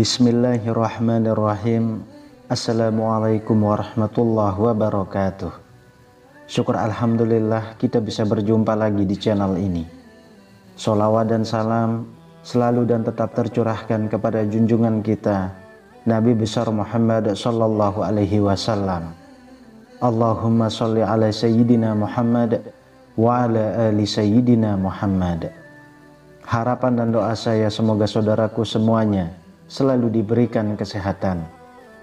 Bismillahirrahmanirrahim. Assalamualaikum warahmatullahi wabarakatuh. Syukur alhamdulillah kita bisa berjumpa lagi di channel ini. Sholawat dan salam selalu dan tetap tercurahkan kepada junjungan kita Nabi besar Muhammad sallallahu alaihi wasallam. Allahumma sholli ala sayyidina Muhammad wa ala ali sayyidina Muhammad. Harapan dan doa saya semoga saudaraku semuanya selalu diberikan kesehatan,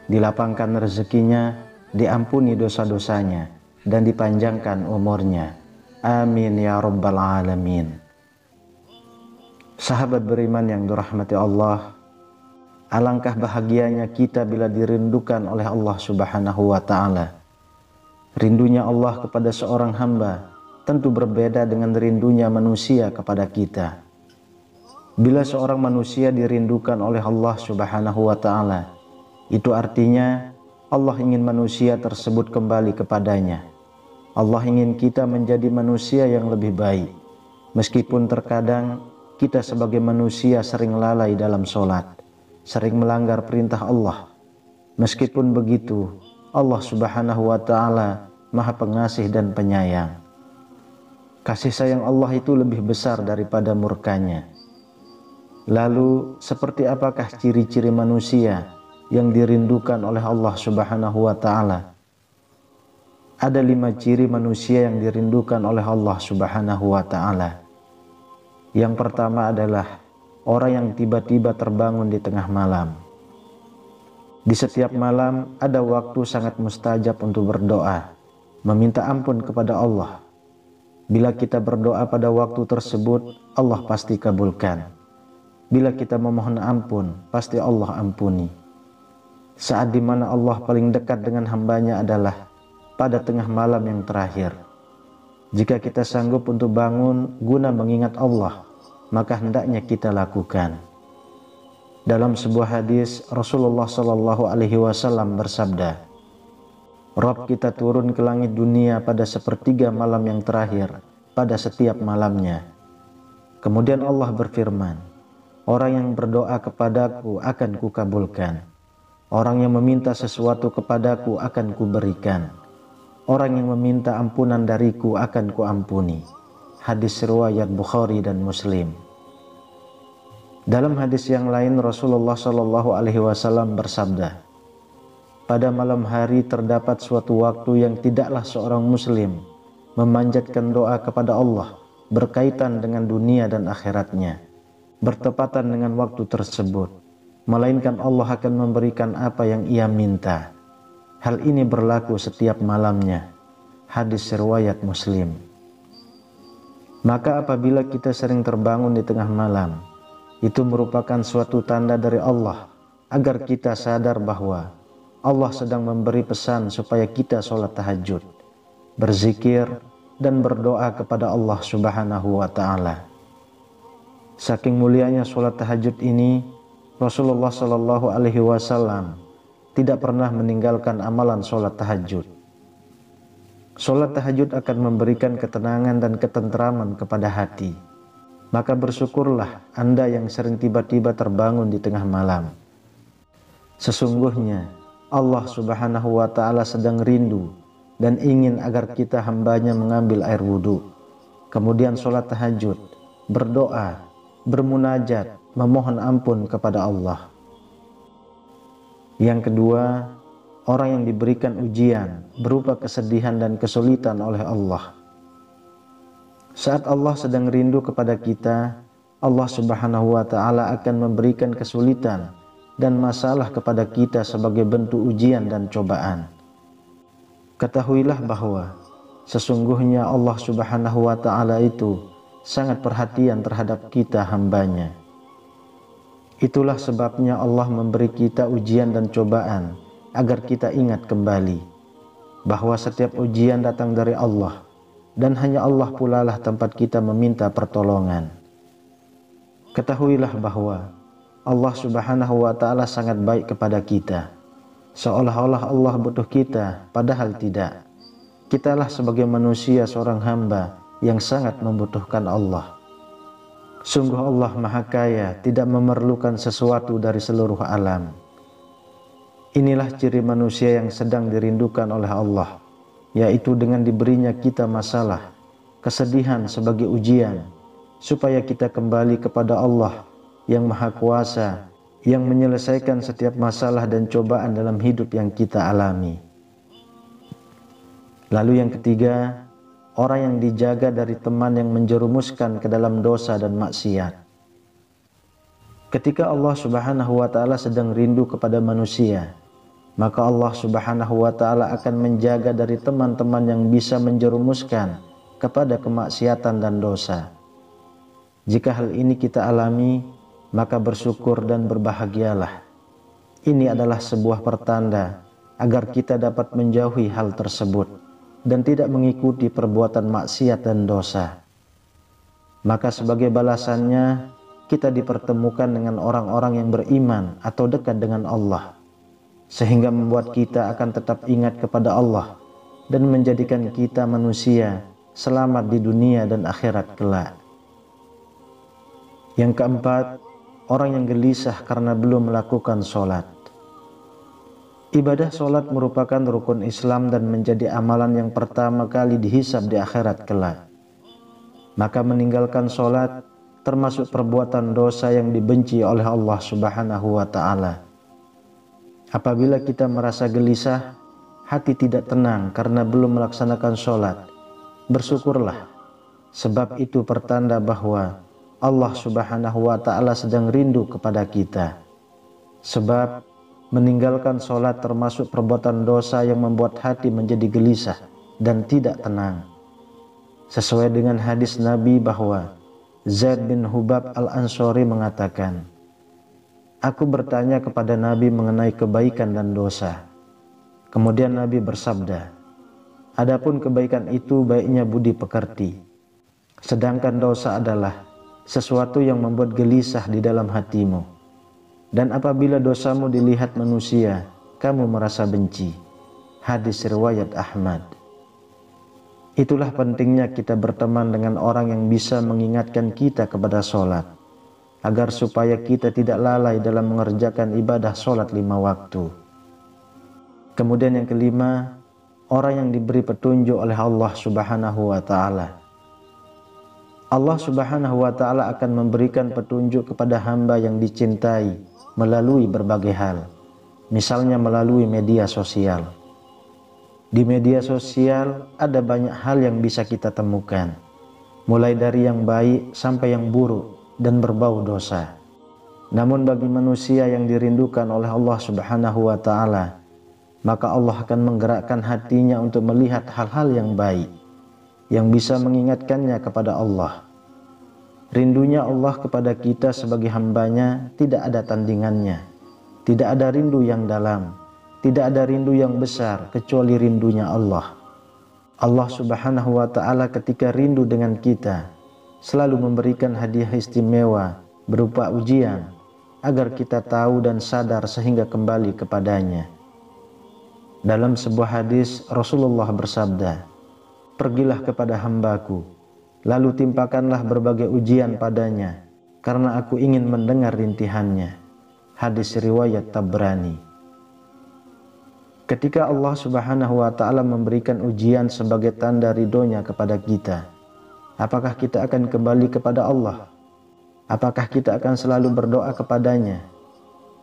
dilapangkan rezekinya, diampuni dosa-dosanya, dan dipanjangkan umurnya. Amin ya rabbal alamin. Sahabat beriman yang dirahmati Allah, alangkah bahagianya kita bila dirindukan oleh Allah subhanahu wa ta'ala. Rindunya Allah kepada seorang hamba tentu berbeda dengan rindunya manusia kepada kita. Bila seorang manusia dirindukan oleh Allah subhanahu wa ta'ala, itu artinya Allah ingin manusia tersebut kembali kepadanya. Allah ingin kita menjadi manusia yang lebih baik. Meskipun terkadang kita sebagai manusia sering lalai dalam sholat, sering melanggar perintah Allah. Meskipun begitu, Allah subhanahu wa ta'ala maha pengasih dan penyayang. Kasih sayang Allah itu lebih besar daripada murkanya. Lalu seperti apakah ciri-ciri manusia yang dirindukan oleh Allah subhanahu wa ta'ala? Ada 5 ciri manusia yang dirindukan oleh Allah subhanahu wa ta'ala. Yang pertama adalah orang yang tiba-tiba terbangun di tengah malam. Di setiap malam ada waktu sangat mustajab untuk berdoa, meminta ampun kepada Allah. Bila kita berdoa pada waktu tersebut, Allah pasti kabulkan. Bila kita memohon ampun, pasti Allah ampuni. Saat dimana Allah paling dekat dengan hambanya adalah pada tengah malam yang terakhir. Jika kita sanggup untuk bangun guna mengingat Allah, maka hendaknya kita lakukan. Dalam sebuah hadis, Rasulullah sallallahu alaihi wasallam bersabda, Rabb kita turun ke langit dunia pada sepertiga malam yang terakhir pada setiap malamnya. Kemudian Allah berfirman, orang yang berdoa kepadaku akan kukabulkan. Orang yang meminta sesuatu kepadaku akan kuberikan. Orang yang meminta ampunan dariku akan kuampuni. Hadis riwayat Bukhari dan Muslim. Dalam hadis yang lain Rasulullah Shallallahu Alaihi Wasallam bersabda, pada malam hari terdapat suatu waktu yang tidaklah seorang muslim memanjatkan doa kepada Allah berkaitan dengan dunia dan akhiratnya, bertepatan dengan waktu tersebut, melainkan Allah akan memberikan apa yang ia minta. Hal ini berlaku setiap malamnya. Hadis riwayat Muslim. Maka apabila kita sering terbangun di tengah malam, itu merupakan suatu tanda dari Allah agar kita sadar bahwa Allah sedang memberi pesan supaya kita sholat tahajud, berzikir, dan berdoa kepada Allah subhanahu wa ta'ala. Saking mulianya sholat tahajud ini, Rasulullah Shallallahu Alaihi Wasallam tidak pernah meninggalkan amalan sholat tahajud. Sholat tahajud akan memberikan ketenangan dan ketentraman kepada hati. Maka bersyukurlah Anda yang sering tiba-tiba terbangun di tengah malam. Sesungguhnya Allah subhanahu wa ta'ala sedang rindu dan ingin agar kita hambanya mengambil air wudhu, kemudian sholat tahajud, berdoa, bermunajat, memohon ampun kepada Allah. Yang kedua, orang yang diberikan ujian berupa kesedihan dan kesulitan oleh Allah. Saat Allah sedang rindu kepada kita, Allah subhanahu wa ta'ala akan memberikan kesulitan dan masalah kepada kita sebagai bentuk ujian dan cobaan. Ketahuilah bahwa sesungguhnya Allah subhanahu wa ta'ala itu sangat perhatian terhadap kita hambanya. Itulah sebabnya Allah memberi kita ujian dan cobaan agar kita ingat kembali bahwa setiap ujian datang dari Allah, dan hanya Allah pula lah tempat kita meminta pertolongan. Ketahuilah bahwa Allah Subhanahu wa Ta'ala sangat baik kepada kita, seolah-olah Allah butuh kita, padahal tidak. Kitalah sebagai manusia seorang hamba yang sangat membutuhkan Allah. Sungguh Allah Maha Kaya, tidak memerlukan sesuatu dari seluruh alam. Inilah ciri manusia yang sedang dirindukan oleh Allah, yaitu dengan diberinya kita masalah, kesedihan sebagai ujian, supaya kita kembali kepada Allah yang Maha Kuasa, yang menyelesaikan setiap masalah dan cobaan dalam hidup yang kita alami. Lalu yang ketiga, orang yang dijaga dari teman yang menjerumuskan ke dalam dosa dan maksiat. Ketika Allah Subhanahu wa Ta'ala sedang rindu kepada manusia, maka Allah Subhanahu wa Ta'ala akan menjaga dari teman-teman yang bisa menjerumuskan kepada kemaksiatan dan dosa. Jika hal ini kita alami, maka bersyukur dan berbahagialah. Ini adalah sebuah pertanda agar kita dapat menjauhi hal tersebut dan tidak mengikuti perbuatan maksiat dan dosa. Maka sebagai balasannya, kita dipertemukan dengan orang-orang yang beriman atau dekat dengan Allah, sehingga membuat kita akan tetap ingat kepada Allah dan menjadikan kita manusia selamat di dunia dan akhirat kelak. Yang keempat, orang yang gelisah karena belum melakukan sholat. Ibadah sholat merupakan rukun Islam dan menjadi amalan yang pertama kali dihisab di akhirat kelak. Maka meninggalkan sholat termasuk perbuatan dosa yang dibenci oleh Allah Subhanahu wa Ta'ala. Apabila kita merasa gelisah, hati tidak tenang karena belum melaksanakan sholat, bersyukurlah, sebab itu pertanda bahwa Allah Subhanahu wa Ta'ala sedang rindu kepada kita. Sebab meninggalkan sholat termasuk perbuatan dosa yang membuat hati menjadi gelisah dan tidak tenang. Sesuai dengan hadis Nabi bahwa Zaid bin Hubab al-Ansori mengatakan, "Aku bertanya kepada Nabi mengenai kebaikan dan dosa. Kemudian Nabi bersabda, adapun kebaikan itu baiknya budi pekerti, sedangkan dosa adalah sesuatu yang membuat gelisah di dalam hatimu. Dan apabila dosamu dilihat manusia, kamu merasa benci." Hadis riwayat Ahmad. Itulah pentingnya kita berteman dengan orang yang bisa mengingatkan kita kepada sholat, agar supaya kita tidak lalai dalam mengerjakan ibadah sholat 5 waktu. Kemudian yang kelima, orang yang diberi petunjuk oleh Allah Subhanahu wa Ta'ala. Allah Subhanahu wa Ta'ala akan memberikan petunjuk kepada hamba yang dicintai melalui berbagai hal, misalnya melalui media sosial. Di media sosial ada banyak hal yang bisa kita temukan, mulai dari yang baik sampai yang buruk dan berbau dosa. Namun bagi manusia yang dirindukan oleh Allah Subhanahu wa Ta'ala, maka Allah akan menggerakkan hatinya untuk melihat hal-hal yang baik, yang bisa mengingatkannya kepada Allah. Rindunya Allah kepada kita sebagai hambanya tidak ada tandingannya. Tidak ada rindu yang dalam, tidak ada rindu yang besar kecuali rindunya Allah. Allah Subhanahu wa Ta'ala ketika rindu dengan kita selalu memberikan hadiah istimewa berupa ujian agar kita tahu dan sadar sehingga kembali kepadanya. Dalam sebuah hadis Rasulullah bersabda, "Pergilah kepada hambaku, lalu timpakanlah berbagai ujian padanya, karena aku ingin mendengar rintihannya." Hadis riwayat Tabrani. Ketika Allah Subhanahu wa Ta'ala memberikan ujian sebagai tanda ridhonya kepada kita, apakah kita akan kembali kepada Allah? Apakah kita akan selalu berdoa kepadanya?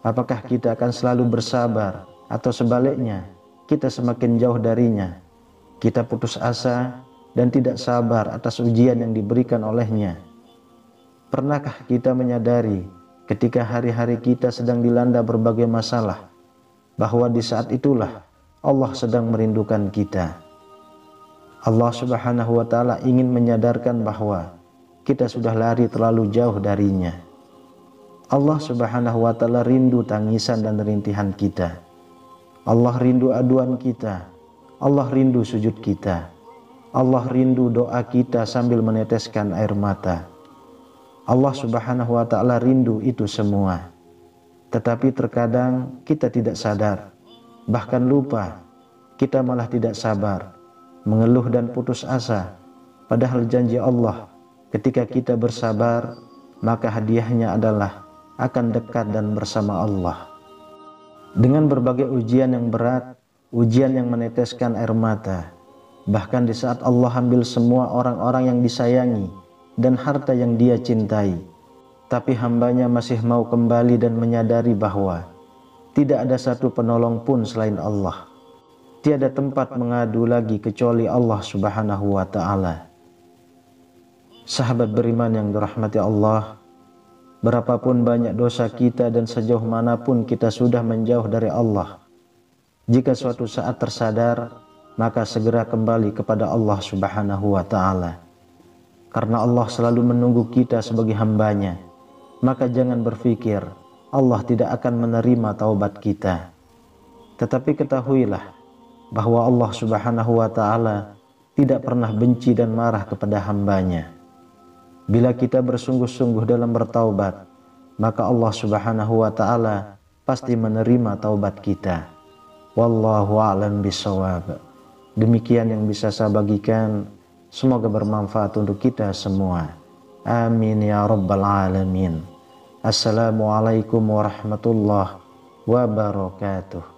Apakah kita akan selalu bersabar? Atau sebaliknya, kita semakin jauh darinya, kita putus asa dan tidak sabar atas ujian yang diberikan olehnya? Pernahkah kita menyadari ketika hari-hari kita sedang dilanda berbagai masalah, bahwa di saat itulah Allah sedang merindukan kita? Allah Subhanahu wa Ta'ala ingin menyadarkan bahwa kita sudah lari terlalu jauh darinya. Allah Subhanahu wa Ta'ala rindu tangisan dan rintihan kita. Allah rindu aduan kita. Allah rindu sujud kita. Allah rindu doa kita sambil meneteskan air mata. Allah Subhanahu wa ta'ala rindu itu semua. Tetapi terkadang kita tidak sadar, bahkan lupa, kita malah tidak sabar, mengeluh dan putus asa. Padahal janji Allah, ketika kita bersabar, maka hadiahnya adalah akan dekat dan bersama Allah. Dengan berbagai ujian yang berat, ujian yang meneteskan air mata, bahkan di saat Allah ambil semua orang-orang yang disayangi dan harta yang Dia cintai, tapi hambanya masih mau kembali dan menyadari bahwa tidak ada satu penolong pun selain Allah. Tiada tempat mengadu lagi kecuali Allah Subhanahu wa ta'ala. Sahabat beriman yang dirahmati Allah, berapapun banyak dosa kita dan sejauh manapun kita sudah menjauh dari Allah, jika suatu saat tersadar, maka segera kembali kepada Allah Subhanahu wa ta'ala. Karena Allah selalu menunggu kita sebagai hambanya, maka jangan berpikir Allah tidak akan menerima taubat kita. Tetapi ketahuilah bahwa Allah Subhanahu wa ta'ala tidak pernah benci dan marah kepada hambanya. Bila kita bersungguh-sungguh dalam bertaubat, maka Allah Subhanahu wa ta'ala pasti menerima taubat kita. Wallahu a'lam bishawab. Demikian yang bisa saya bagikan, semoga bermanfaat untuk kita semua. Amin ya rabbal alamin. Assalamualaikum warahmatullahi wabarakatuh.